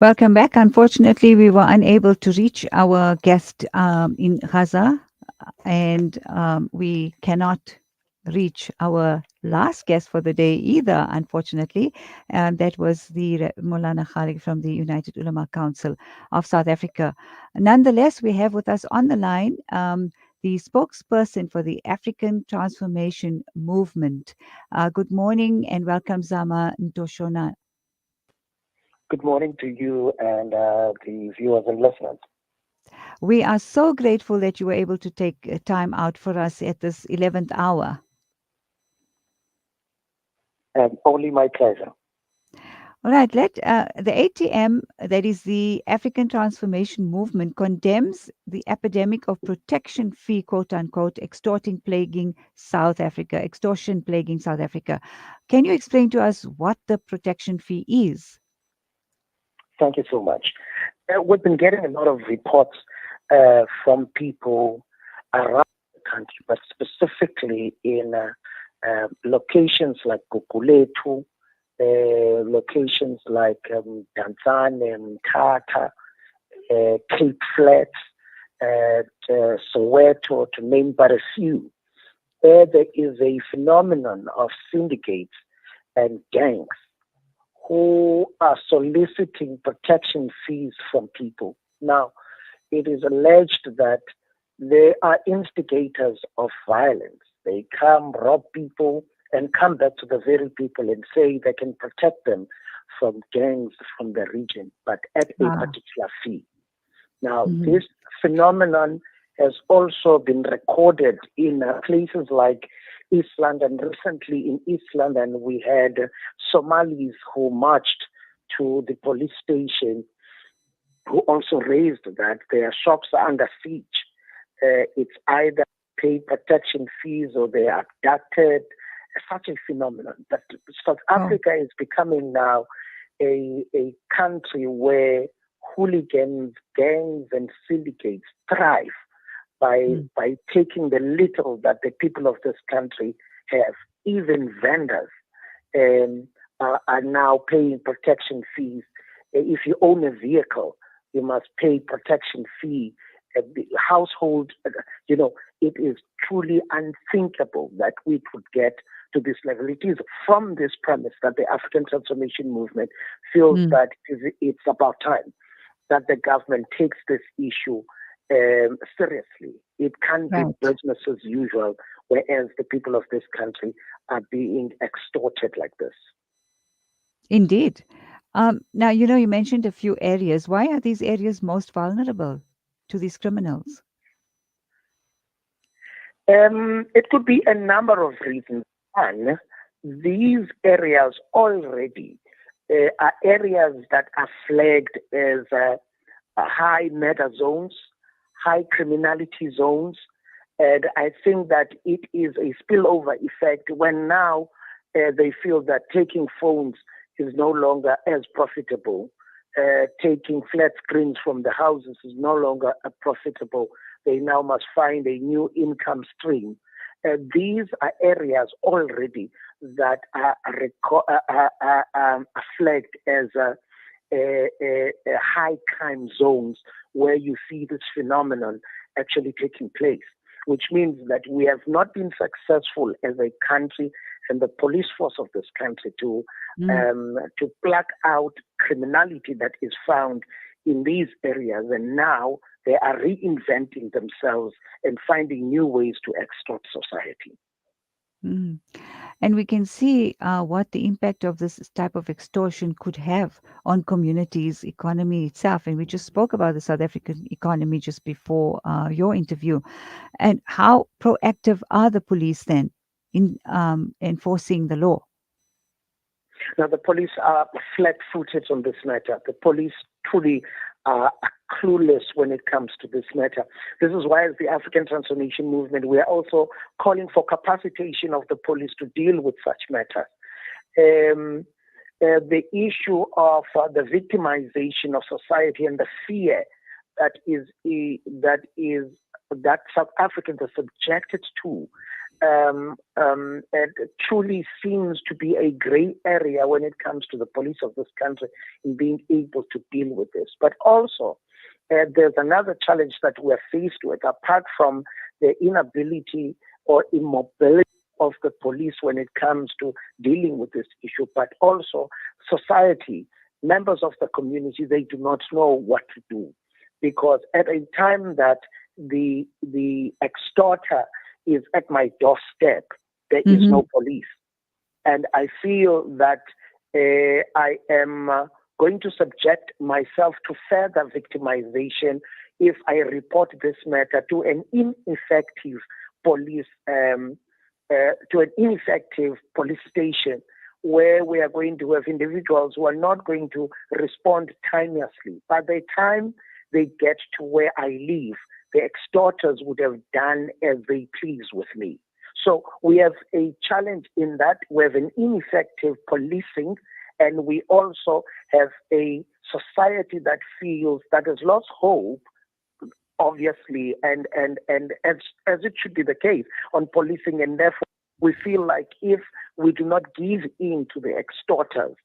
Welcome back. Unfortunately, we were unable to reach our guest in Gaza, and we cannot reach our last guest for the day either, unfortunately. And that was the Molana Khalid from the United Ulama Council of South Africa. Nonetheless, we have with us on the line the spokesperson for the African Transformation Movement. Good morning and welcome, Zama Ntshona. Good morning to you and the viewers and listeners. We are so grateful that you were able to take time out for us at this 11th hour. And only my pleasure. All right, the ATM, that is the African Transformation Movement, condemns the epidemic of protection fee, quote unquote, extortion plaguing South Africa. Can you explain to us what the protection fee is? Thank you so much. We've been getting a lot of reports from people around the country, but specifically in locations like Gugulethu, locations like Danzane and Tata, Cape Flats, Soweto, to name but a few, where there is a phenomenon of syndicates and gangs who are soliciting protection fees from people. Now, it is alleged that they are instigators of violence. They come, rob people, and come back to the very people and say they can protect them from gangs from the region, but at a particular fee. Now, this phenomenon has also been recorded in places like East London. Recently in East London, we had Somalis who marched to the police station who also raised that their shops are under siege. It's either pay protection fees or they are abducted. Such a phenomenon. But South Africa is becoming now a country where hooligans, gangs, and syndicates thrive by taking the little that the people of this country have. Even vendors are now paying protection fees. If you own a vehicle, you must pay protection fee. The household, it is truly unthinkable that we could get to this level. It is from this premise that the African Transformation Movement feels that it's about time that the government takes this issue seriously. It can't be business as usual, whereas the people of this country are being extorted like this. Indeed. Now, you mentioned a few areas. Why are these areas most vulnerable to these criminals? It could be a number of reasons. One, these areas already are areas that are flagged as high murder zones, high criminality zones. And I think that it is a spillover effect when now they feel that taking phones is no longer as profitable. Taking flat screens from the houses is no longer profitable. They now must find a new income stream. These are areas already that are flagged as high crime zones where you see this phenomenon actually taking place, which means that we have not been successful as a country and the police force of this country to pluck out criminality that is found in these areas. And now they are reinventing themselves and finding new ways to extort society. And we can see what the impact of this type of extortion could have on communities, economy itself. And we just spoke about the South African economy just before your interview. And how proactive are the police then in enforcing the law? Now, the police are flat-footed on this matter. The police truly are clueless when it comes to this matter. This is why, as the African Transformation Movement, we are also calling for capacitation of the police to deal with such matters. The issue of the victimization of society and the fear that South Africans are subjected to it truly seems to be a gray area when it comes to the police of this country in being able to deal with this. But also, there's another challenge that we're faced with, apart from the inability or immobility of the police when it comes to dealing with this issue, but also society, members of the community, they do not know what to do. Because at a time that the extorter is at my doorstep, there is Mm-hmm. no police. And I feel that I am going to subject myself to further victimization if I report this matter to an ineffective police station, where we are going to have individuals who are not going to respond timelessly. By the time they get to where I live, the extorters would have done as they please with me. So we have a challenge in that we have an ineffective policing, and we also have a society that feels that has lost hope, obviously, and as it should be the case on policing, and therefore we feel like if we do not give in to the extorters,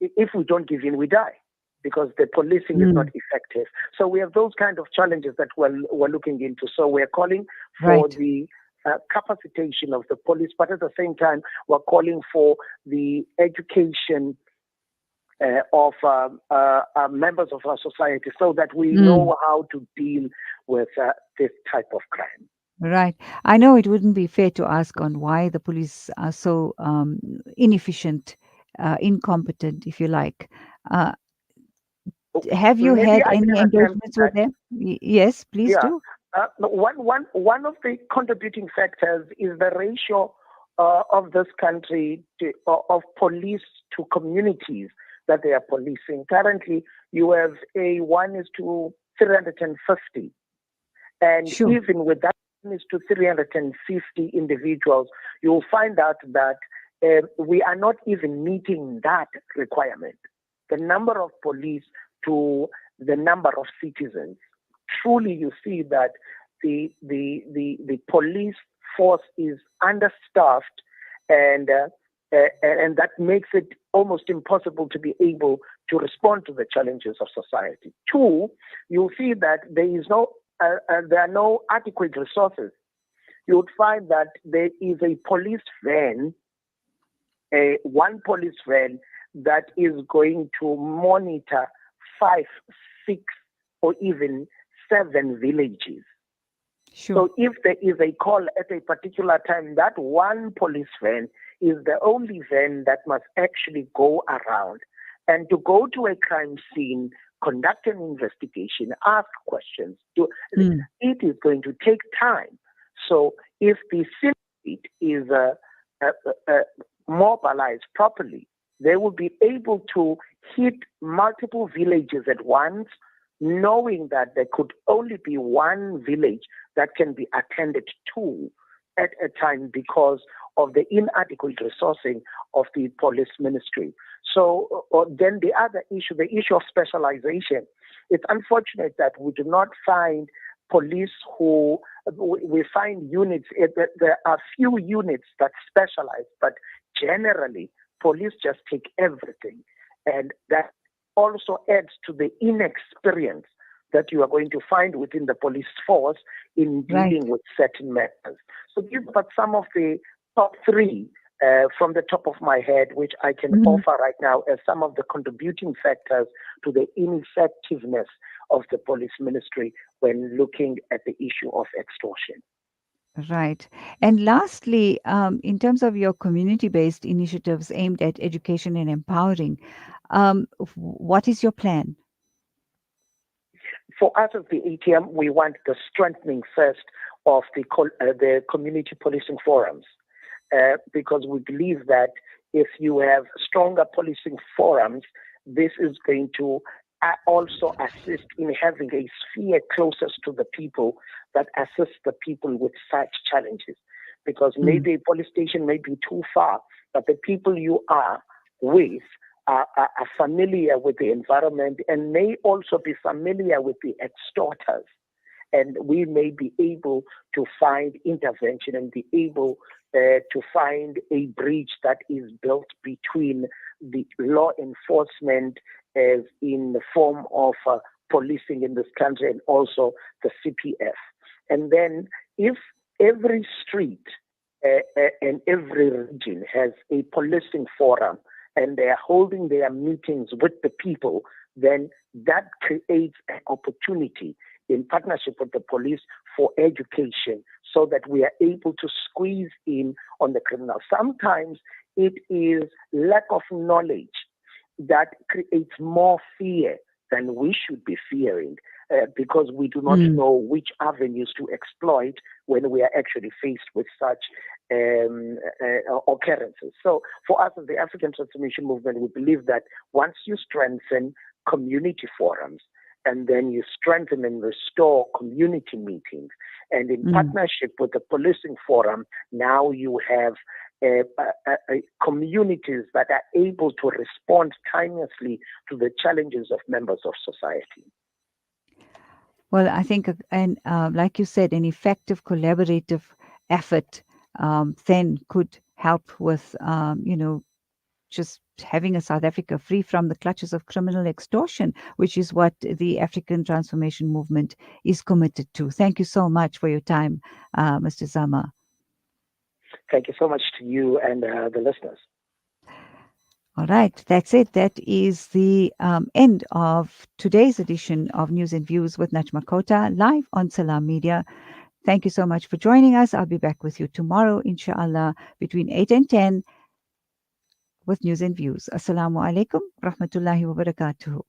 if we don't give in, we die, because the policing is not effective. So we have those kind of challenges that we're looking into. So we're calling for the capacitation of the police, but at the same time, we're calling for the education of members of our society, so that we know how to deal with this type of crime. Right. I know it wouldn't be fair to ask on why the police are so inefficient, incompetent, if you like. Have you Maybe had I any can attempt engagements with that. them? Yes, please Yeah. do. One of the contributing factors is the ratio of this country of police to communities that they are policing. Currently, you have a 1:350. And Sure. even with that 1:350 individuals, you'll find out that we are not even meeting that requirement. The number of police to the number of citizens. Truly, you see that the police force is understaffed, and that makes it almost impossible to be able to respond to the challenges of society. Two, you'll see that there are no adequate resources. You would find that there is a police van, one police van that is going to monitor 5, 6, or even 7 villages. Sure. So if there is a call at a particular time, that one police van is the only van that must actually go around. And to go to a crime scene, conduct an investigation, ask questions, it is going to take time. So if the syndicate is mobilized properly, they will be able to hit multiple villages at once, knowing that there could only be one village that can be attended to at a time because of the inadequate resourcing of the police ministry. So then the other issue, the issue of specialization. It's unfortunate that we do not find police we find units, there are few units that specialize, but generally police just take everything. And that also adds to the inexperience that you are going to find within the police force in dealing with certain matters. So these are some of the top 3 from the top of my head, which I can offer right now as some of the contributing factors to the ineffectiveness of the police ministry when looking at the issue of extortion. Right. And lastly, in terms of your community-based initiatives aimed at education and empowering, what is your plan? For us as the ATM, we want the strengthening first of the community policing forums, because we believe that if you have stronger policing forums, this is going to also assist in having a sphere closest to the people that assists the people with such challenges. Because maybe a police station may be too far, but the people you are with are familiar with the environment and may also be familiar with the extorters. and we may be able to find intervention and be able to find a bridge that is built between the law enforcement as in the form of policing in this country and also the CPF. And then if every street and every region has a policing forum and they are holding their meetings with the people, then that creates an opportunity in partnership with the police for education so that we are able to squeeze in on the criminal. Sometimes it is lack of knowledge that creates more fear than we should be fearing because we do not know which avenues to exploit when we are actually faced with such occurrences. So for us as the African Transformation Movement, we believe that once you strengthen community forums, and then you strengthen and restore community meetings, and in partnership with the policing forum, now you have communities that are able to respond timelessly to the challenges of members of society. Well, I think, and like you said, an effective collaborative effort then could help with, just having a South Africa free from the clutches of criminal extortion, which is what the African Transformation Movement is committed to. Thank you so much for your time, Mr. Zama. Thank you so much to you and the listeners. All right, that's it. That is the end of today's edition of News and Views with Ntshona live on Salam Media. Thank you so much for joining us. I'll be back with you tomorrow, inshallah, between 8 and 10 with News and Views. Assalamu alaikum, rahmatullahi wa barakatuhu.